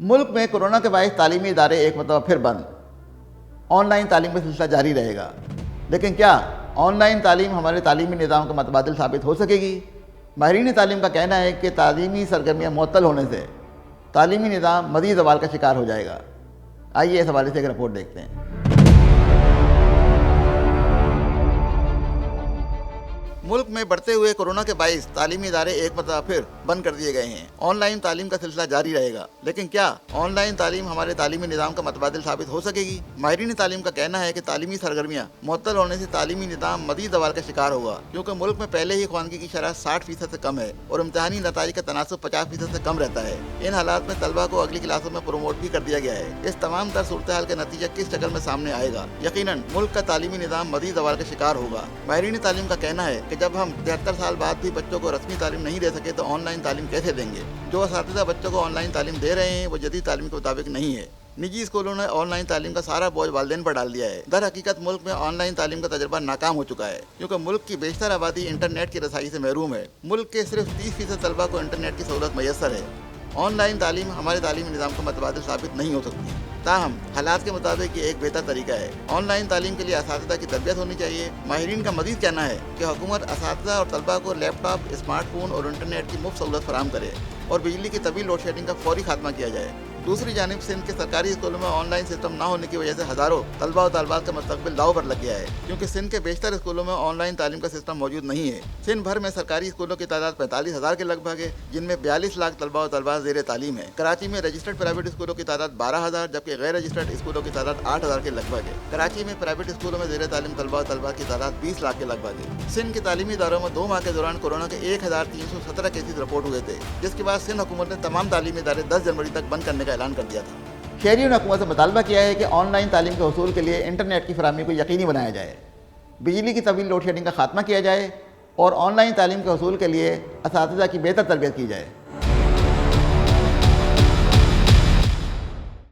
ملک میں کورونا کے باعث تعلیمی ادارے ایک مرتبہ پھر بند۔ آن لائن تعلیم کا سلسلہ جاری رہے گا، لیکن کیا آن لائن تعلیم ہمارے تعلیمی نظام کا متبادل ثابت ہو سکے گی؟ ماہرین تعلیم کا کہنا ہے کہ تعلیمی سرگرمیاں معطل ہونے سے تعلیمی نظام مزید زوال کا شکار ہو جائے گا۔ آئیے اس حوالے سے ایک رپورٹ دیکھتے ہیں۔ ملک میں بڑھتے ہوئے کورونا کے باعث تعلیمی ادارے ایک مرتبہ پھر بند کر دیے گئے ہیں۔ آن لائن تعلیم کا سلسلہ جاری رہے گا، لیکن کیا آن لائن تعلیم ہمارے تعلیمی نظام کا متبادل ثابت ہو سکے گی؟ ماہرین تعلیم کا کہنا ہے کہ تعلیمی سرگرمیاں معطل ہونے سے تعلیمی نظام مزید زوال کا شکار ہوگا، کیونکہ ملک میں پہلے ہی خواندگی کی شرح 60% سے کم ہے اور امتحانی نتائج کا تناسب 50% سے کم رہتا ہے۔ ان حالات میں طلبہ کو اگلی کلاسوں میں پروموٹ بھی کر دیا گیا ہے۔ اس تمام تر صورتحال کا نتیجہ کس شکل میں سامنے آئے گا؟ یقیناً ملک کا تعلیمی نظام مزید زوال کا شکار ہوگا۔ ماہرین تعلیم کا کہنا ہے کہ جب ہم 73 سال بعد بھی بچوں کو رسمی تعلیم نہیں دے سکے تو آن لائن تعلیم کیسے دیں گے؟ جو اساتذہ بچوں کو آن لائن تعلیم دے رہے ہیں وہ جدید تعلیم کے مطابق نہیں ہے۔ نجی اسکولوں نے آن لائن تعلیم کا سارا بوجھ والدین پر ڈال دیا ہے۔ در حقیقت ملک میں آن لائن تعلیم کا تجربہ ناکام ہو چکا ہے، کیونکہ ملک کی بیشتر آبادی انٹرنیٹ کی رسائی سے محروم ہے۔ ملک کے صرف 30% طلبہ کو انٹرنیٹ کی سہولت میسر ہے۔ آن لائن تعلیم ہمارے تعلیمی نظام کا متبادل ثابت نہیں ہو سکتی، تاہم حالات کے مطابق یہ ایک بہتر طریقہ ہے۔ آن لائن تعلیم کے لیے اساتذہ کی تربیت ہونی چاہیے۔ ماہرین کا مزید کہنا ہے کہ حکومت اساتذہ اور طلبہ کو لیپ ٹاپ، اسمارٹ فون اور انٹرنیٹ کی مفت سہولت فراہم کرے اور بجلی کی طویل لوڈ شیڈنگ کا فوری خاتمہ کیا جائے۔ دوسری جانب سندھ کے سرکاری اسکولوں میں آن لائن سسٹم نہ ہونے کی وجہ سے ہزاروں طلبہ و طالبات کا مستقبل داؤ پر لگ گیا ہے، کیونکہ سندھ کے بیشتر اسکولوں میں آن لائن تعلیم کا سسٹم موجود نہیں ہے۔ سندھ بھر میں سرکاری اسکولوں کی تعداد 45,000 کے لگ بھگ ہے، جن میں 42 لاکھ طلبہ و طالبات زیر تعلیم ہیں۔ کراچی میں رجسٹرڈ پرائیویٹ اسکولوں کی تعداد 12,000 جبکہ غیر رجسٹرڈ اسکولوں کی تعداد 8,000 کے لگ بھگ ہے۔ کراچی میں پرائیویٹ اسکولوں میں زیر تعلیم طلبہ و طالبات کی تعداد 20 لاکھ کے لگ بھگ ہے۔ سندھ کے تعلیمی اداروں میں 2 ماہ کے دوران کورونا کے 1,317 کیسز رپورٹ ہوئے تھے، جس کے بعد سندھ حکومت نے تمام تعلیمی ادارے 10 جنوری تک بند کرنے کا اعلان کر دیا تھا۔ شہریوں نے حکومت سے مطالبہ کیا ہے کہ آن لائن تعلیم کے حصول کے لیے انٹرنیٹ کی فراہمی کو یقینی بنایا جائے، بجلی کی طویل لوڈ شیڈنگ کا خاتمہ کیا جائے اور آن لائن تعلیم کے حصول کے لیے اساتذہ کی بہتر تربیت کی جائے۔